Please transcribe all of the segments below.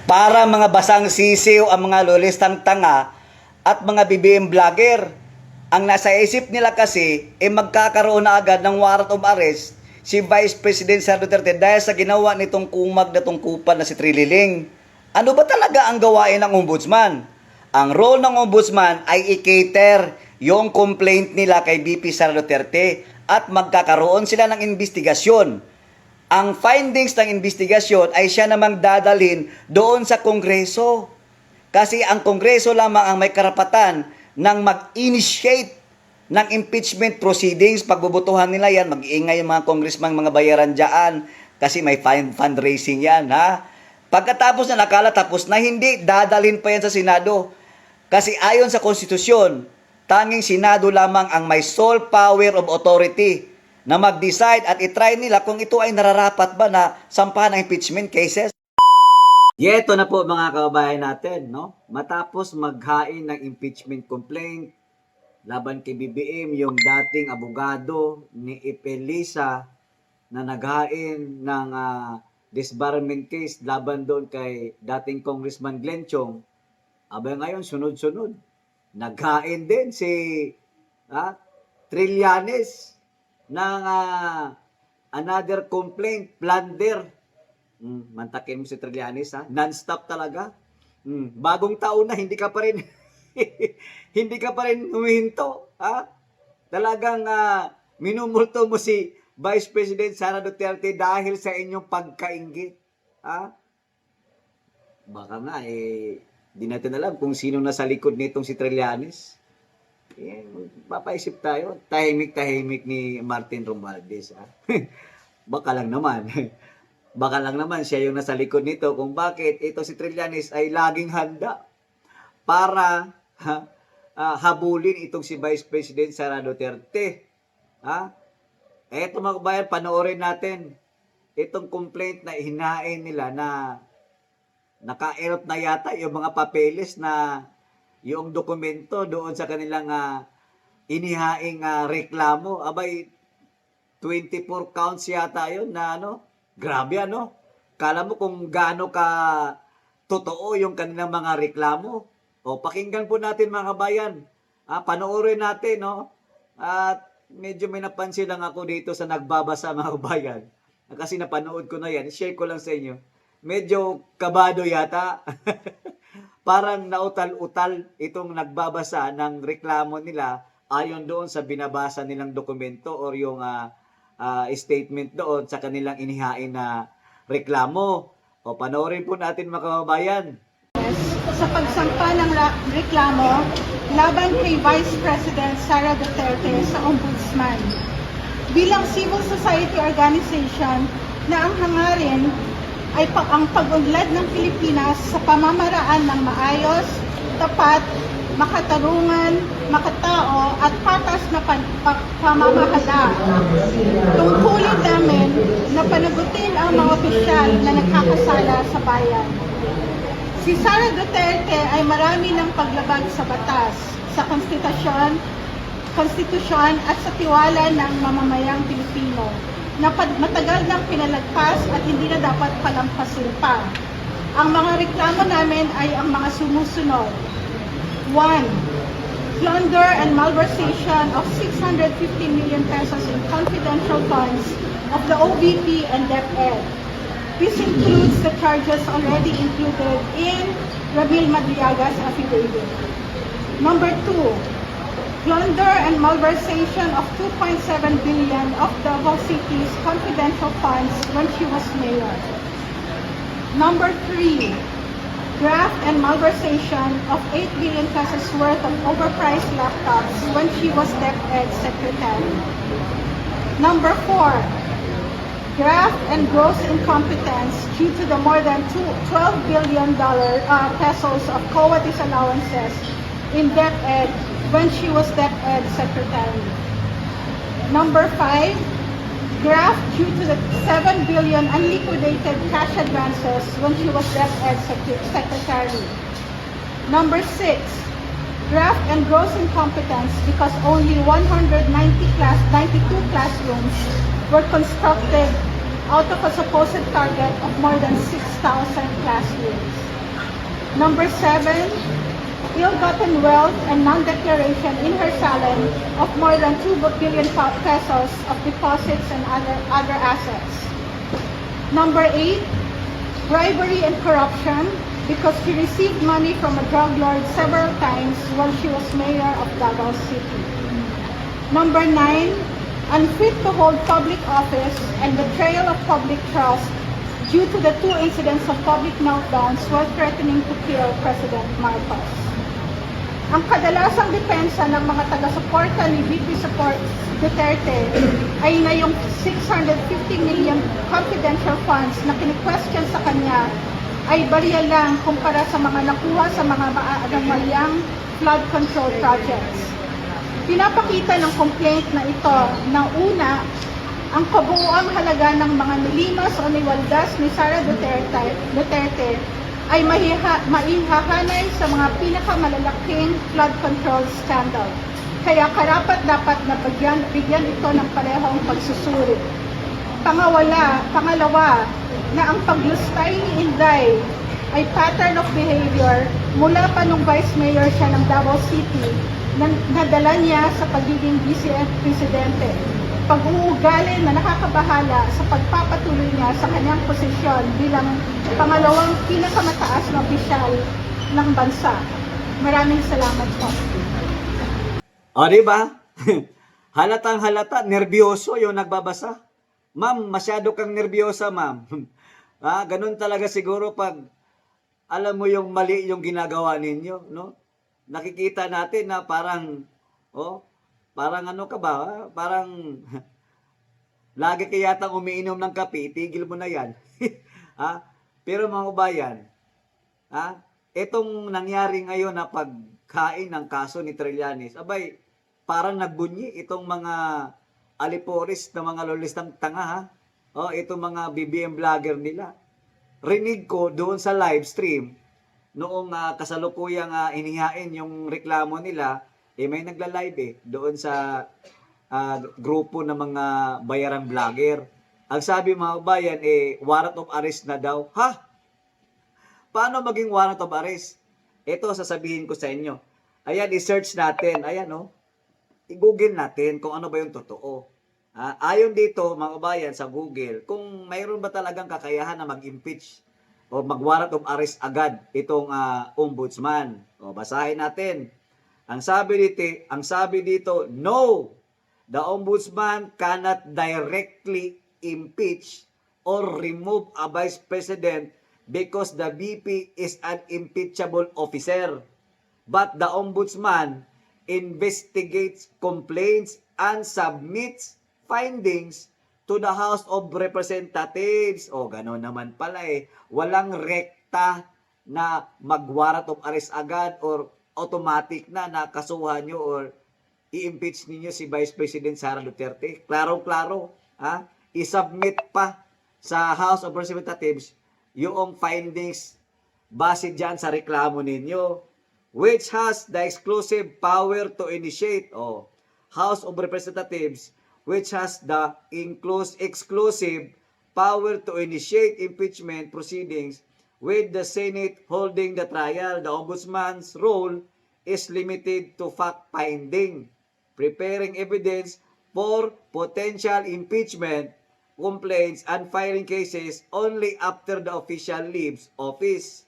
Para mga basang sisiw ang mga lulistang tanga at mga BBM vlogger. Ang nasa isip nila kasi magkakaroon na agad ng warrant of arrest si Vice President Sara Duterte dahil sa ginawa nitong kumag na tungkupan na si Trililing. Ano ba talaga ang gawain ng ombudsman? Ang role ng ombudsman ay i-cater yung complaint nila kay VP Sara Duterte at magkakaroon sila ng investigasyon. Ang findings ng investigasyon ay siya namang dadalhin doon sa Kongreso. Kasi ang Kongreso lamang ang may karapatan ng mag-initiate ng impeachment proceedings. Pagbubutuhan nila yan, mag-iingay yung mga congressman, mga bayaran dyan, kasi may fundraising yan, ha? Pagkatapos na nakala, tapos na, hindi, dadalhin pa yan sa Senado. Kasi ayon sa konstitusyon, tanging Senado lamang ang may sole power of authority na mag-decide at itry nila kung ito ay nararapat ba na sampahan ng impeachment cases. Yeto na po mga kababayan natin, no? Matapos maghain ng impeachment complaint laban kay BBM, yung dating abogado ni Ipelisa na naghain ng disbarment case laban doon kay dating Congressman Glenn Chong, abay ngayon sunod-sunod. Naghain din si Trillanes ng another complaint, plunder. Mantakin mo si Trillanes, ha? Non-stop talaga. Bagong taon na, hindi ka pa rin hindi ka pa rin humihinto, ha? Talagang minumulto mo si Vice President Sara Duterte dahil sa inyong pagkainggit, ha? Baka nga di natin alam kung sino nasa likod nitong si Trillanes. Papaisip tayo, tahimik-tahimik ni Martin Romualdez, ha? Baka lang naman baka lang naman siya yung nasa likod nito kung bakit ito si Trillanes ay laging handa para habulin itong si Vice President Sara Duterte. Eto mga kabayan, panoorin natin itong complaint na hinain nila na naka-elf na yata yung mga papeles na yung dokumento doon sa kanilang inihaing reklamo. Abay, 24 counts yata yun na grabe Kala mo kung gaano ka totoo yung kanilang mga reklamo. O pakinggan po natin mga kabayan. Panoorin natin, no? At medyo may napansin lang ako dito sa nagbabasa mga kabayan. Kasi napanood ko na yan. Share ko lang sa inyo. Medyo kabado yata. Parang nautal-utal itong nagbabasa ng reklamo nila ayon doon sa binabasa nilang dokumento or yung statement doon sa kanilang inihain na reklamo. O panoorin po natin mga kababayan. Sa pagsampa ng reklamo laban kay Vice President Sara Duterte sa Ombudsman. Bilang civil society organization na ang hangarin ay ang pag-unlad ng Pilipinas sa pamamaraan ng maayos, tapat, makatarungan, makatao at patas na pamamahala. Tungkulin namin na panagutin ang mga opisyal na nagkakasala sa bayan. Si Sara Duterte ay marami ng paglabag sa batas, sa konstitusyon at sa tiwala ng mamamayang Pilipino na matagal nang pinalagpas at hindi na dapat palampasin pa. Ang mga reklamo namin ay ang mga sumusunod. 1. Plunder and malversation of 650 million pesos in confidential funds of the OVP and DepEd. This includes the charges already included in Ramil Madriaga's affidavit. Number 2, plunder and malversation of 2.7 billion of Davao City's confidential funds when she was mayor. Number 3, graft and malversation of 8 billion pesos worth of overpriced laptops when she was DepEd secretary. Number 4, graft and gross incompetence due to the more than $12 billion pesos of COA disallowances in DepEd when she was DepEd secretary. Number 5, graft due to the 7 billion unliquidated cash advances when she was DepEd secretary. Number 6, graft and gross incompetence because only 192 classrooms were constructed out of a supposed target of more than 6,000 classrooms. Number 7, ill-gotten wealth and non-declaration in her salon of more than 2 billion pesos of deposits and other assets. Number 8, bribery and corruption because she received money from a drug lord several times while she was mayor of Davao City. Number 9, unfit to hold public office and betrayal of public trust due to the 2 incidents of public meltdowns while threatening to kill President Marcos. Ang kadalasang depensa ng mga taga-suporta ni VP Support Duterte ay na yung 650 million confidential funds na kini-question sa kanya ay barya lang kumpara sa mga nakuha sa mga maaaring flood control projects. Pinapakita ng complaint na ito na una, ang kabuuang halaga ng mga nilimas o niwaldas ni Sara Duterte ay maihahanay sa mga pinakamalaking flood control scandal. Kaya karapat-dapat na bigyan ito ng parehong pagsusuri. Pangalawa, na ang paglustay ni Inday ay pattern of behavior mula pa nung Vice Mayor siya ng Davao City na nadala niya sa pagiging Vice Presidente. Pag-uugali na nakakabahala sa pagpapatuloy niya sa kanyang posisyon bilang pangalawang pinakamataas na opisyal ng bansa. Maraming salamat po. O, di ba? Halatang halata, nerbiyoso yung nagbabasa. Ma'am, masyado kang nerbiyosa, ma'am. Ganun talaga siguro pag alam mo yung mali yung ginagawa ninyo, no? Nakikita natin na parang, parang ano ka ba? Parang lagi ka yatang umiinom ng kape, tigil mo na yan. Pero mga kabayan, itong nangyari ngayon na pagkain ng kaso ni Trillanes, abay, parang nagbunyi itong mga aliporis na mga lolistang tanga, itong mga BBM vlogger nila. Rinig ko doon sa live stream, noong kasalukuyang inihain yung reklamo nila, may nagla-live doon sa grupo ng mga bayarang vlogger. Ang sabi mga bayan, warrant of arrest na daw. Ha? Paano maging warrant of arrest? Ito, sasabihin ko sa inyo. Ayan, i-search natin. Ayan, i-google natin kung ano ba yung totoo. Ayon dito, mga bayan, sa Google, kung mayroon ba talagang kakayahan na mag-impeach o mag-warrant of arrest agad itong ombudsman. Basahin natin. Ang sabi dito, no, the ombudsman cannot directly impeach or remove a vice president because the VP is an impeachable officer. But the ombudsman investigates complaints and submits findings to the House of Representatives. Gano'n naman pala Walang rekta na mag-warrant of arrest agad or automatic na nakasuhan nyo or i-impeach ninyo si Vice President Sara Duterte. Klaro-klaro. I-submit pa sa House of Representatives yung findings base dyan sa reklamo ninyo, which has the exclusive power to initiate. House of Representatives, which has the exclusive power to initiate impeachment proceedings, with the Senate holding the trial. The Ombudsman's role is limited to fact-finding, preparing evidence for potential impeachment complaints and filing cases only after the official leaves office,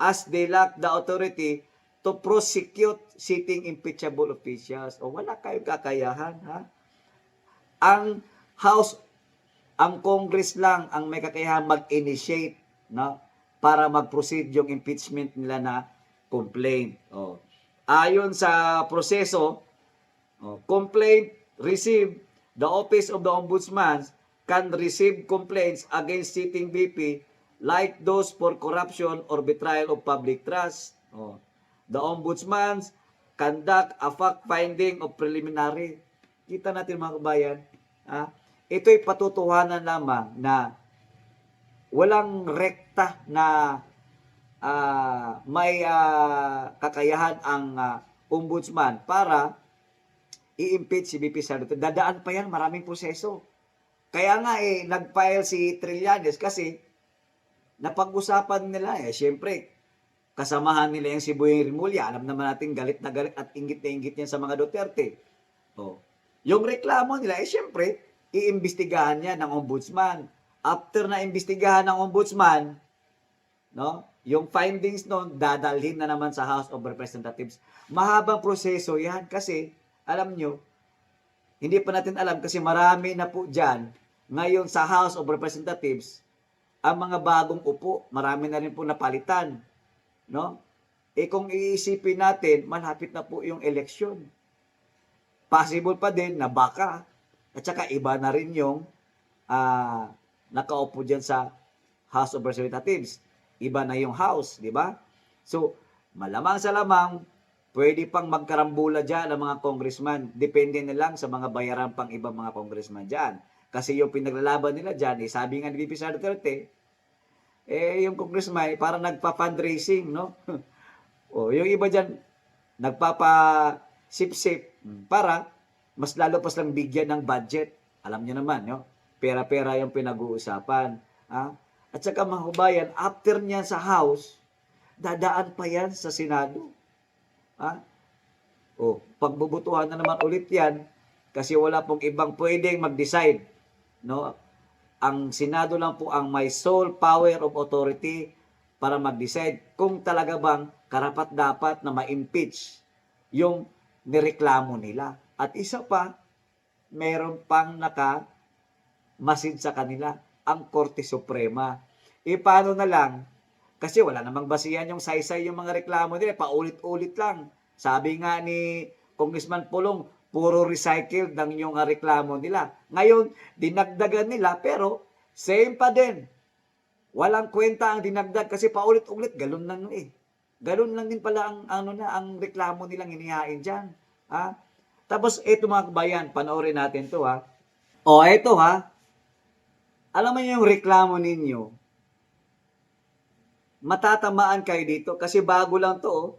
as they lack the authority to prosecute sitting impeachable officials. Wala kayong kakayahan, Ang House, ang Congress lang ang may kakayahan mag-initiate, para mag-proceed yung impeachment nila na complaint. Ayon sa proseso, complaint received, the Office of the Ombudsman can receive complaints against sitting VP like those for corruption or betrayal of public trust. The Ombudsman conduct a fact-finding of preliminary. Kita natin mga kabayan, ito'y patutuhanan lamang na walang rekta na may kakayahan ang ombudsman para i-impeach si VP Sara Duterte. Dadaan pa yan, maraming proseso. Kaya nga nag-file si Trillanes kasi napag-usapan nila siyempre, kasamahan nila yung si Boyeng Rimulya. Alam naman natin galit na galit at inggit na inggit niya sa mga Duterte. Oh. Yung reklamo nila, syempre, iimbestigahan niya ng ombudsman. After na imbestigahan ng ombudsman, no, yung findings noon, dadalhin na naman sa House of Representatives. Mahabang proseso yan kasi, alam nyo, hindi pa natin alam kasi marami na po dyan, ngayon sa House of Representatives, ang mga bagong upo, marami na rin po napalitan. No? Kung iisipin natin, malapit na po yung eleksyon. Possible pa din na baka, at saka iba na rin yung nakaupo dyan sa House of Representatives. Iba na yung House, di ba? So, malamang sa lamang, pwede pang magkarambula dyan ang mga congressman. Depende na lang sa mga bayaran pang ibang mga congressman dyan. Kasi yung pinaglalaban nila dyan, sabi nga ni VP Sara Duterte, yung congressman, parang nagpa-fundraising, no? O, yung iba dyan, nagpapa-sip-sip para mas lalo pa silang bigyan ng budget. Alam niyo naman, no? Pera-pera yung pinag-uusapan. Ha? At saka mga kabayan, after niyan sa House, dadaan pa yan sa Senado. Ha? O, pagbubutuhan na naman ulit yan, kasi wala pong ibang pwedeng mag-decide. No? Ang Senado lang po ang may sole power of authority para mag-decide kung talaga bang karapat-dapat na ma-impeach yung nireklamo nila. At isa pa, meron pang nakamasid sa kanila, ang Korte Suprema. Paano na lang? Kasi wala namang basihan yung saysay yung mga reklamo nila, paulit-ulit lang. Sabi nga ni Congressman Pulong, puro recycled ng yung reklamo nila. Ngayon, dinagdagan nila, pero same pa din. Walang kwenta ang dinagdag kasi paulit-ulit, galon lang eh. Galon lang din pala ang reklamo nilang inihain dyan. Ha? Tapos, eto mga kabayan, panoorin natin to ha. O, eto ha. Alam mo yung reklamo ninyo, matatamaan kayo dito kasi bago lang to.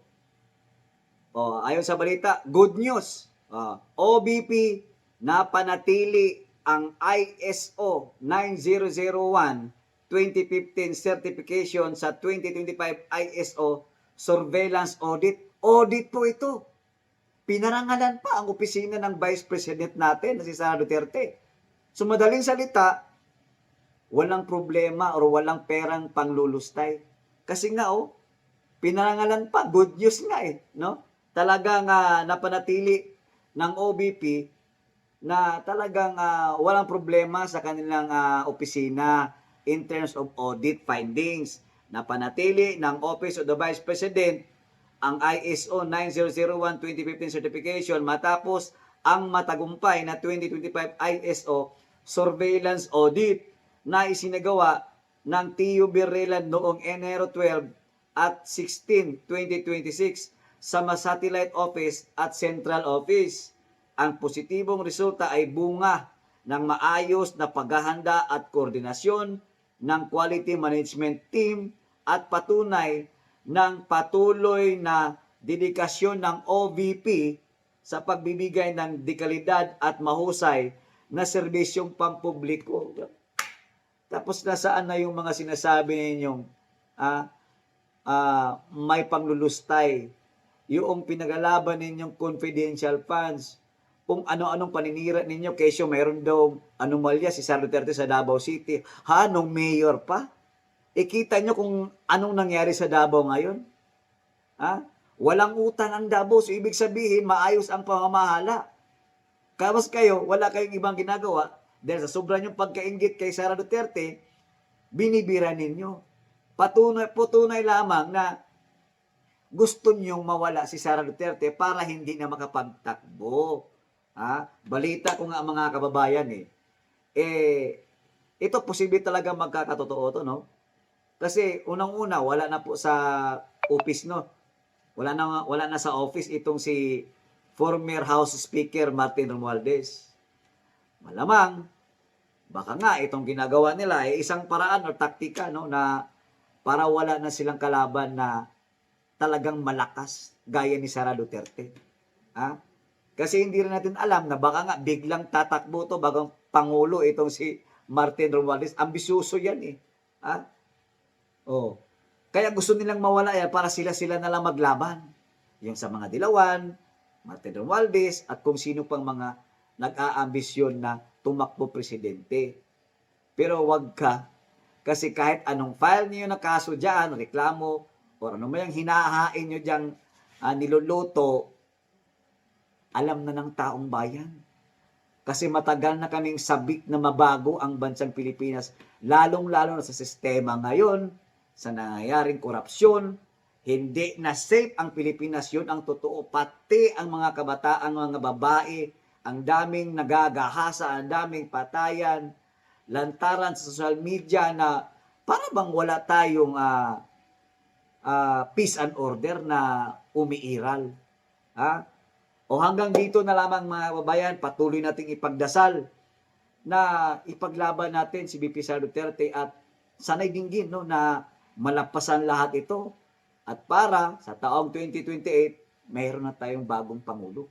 Ayon sa balita, good news. OBP na panatili ang ISO 9001-2015 certification sa 2025 ISO surveillance audit. Audit po ito. Pinarangalan pa ang opisina ng Vice President natin na si Sara Duterte. So madaling salita, walang problema or walang perang panglulustay. Kasi nga pinarangalan pa, good news nga no? Talagang napanatili ng OBP na talagang walang problema sa kanilang opisina in terms of audit findings. Napanatili ng Office of the Vice President ang ISO 9001-2015 certification matapos ang matagumpay na 2025 ISO surveillance audit na isinagawa ng TU Berrelan noong Enero 12 at 16, 2026 sa Satellite Office at Central Office. Ang positibong resulta ay bunga ng maayos na paghahanda at koordinasyon ng quality management team at patunay ng patuloy na dedikasyon ng OVP sa pagbibigay ng dekalidad at mahusay na serbisyong pampubliko. Tapos nasaan na yung mga sinasabi ninyong may panglulustay, yung pinagalaban ninyong confidential funds, kung ano-anong paninira ninyo, kesyo mayroon daw anomalya si Sara Duterte sa Davao City. Nung mayor pa? Kita nyo kung anong nangyari sa Davao ngayon? Walang utang ang Davao, so ibig sabihin, maayos ang pamamahala. Kapos kayo, wala kayong ibang ginagawa, dahil sa sobrang yung pagkaingit kay Sara Duterte, binibira ninyo. Patunay lamang na gusto nyong mawala si Sara Duterte para hindi na makapagtakbo. Balita ko nga mga kababayan ito posible talaga magkakatotoo to, no? Kasi unang-una, wala na po sa office, no? Wala na sa office itong si former House Speaker Martin Romualdez. Malamang, baka nga itong ginagawa nila ay isang paraan o taktika, no, na para wala na silang kalaban na talagang malakas gaya ni Sara Duterte. Kasi hindi rin natin alam na baka nga biglang tatakbo to bagang pangulo itong si Martin Romualdez. Ambisyoso yan Kaya gusto nilang mawala yan para sila-sila na lang maglaban. Yung sa mga Dilawan, Martin Romualdez, at kung sino pang mga nag-aambisyon na tumakbo presidente. Pero wag ka, kasi kahit anong file niyo na kaso dyan, reklamo, o ano man yung hinahain nyo dyan, niluluto, alam na ng taong bayan. Kasi matagal na kaming sabik na mabago ang bansang Pilipinas, lalong-lalo na sa sistema ngayon, sa nangyayaring korupsyon, hindi na safe ang Pilipinas, yun ang totoo. Pati ang mga kabataan, mga babae, ang daming nagagahasa, ang daming patayan, lantaran sa social media na para bang wala tayong peace and order na umiiral. Ha? O hanggang dito na lamang mga kababayan, patuloy nating ipagdasal na ipaglaban natin si VP Sara Duterte at sanay dinggin no, na malampasan lahat ito at para sa taong 2028, mayroon na tayong bagong Pangulo.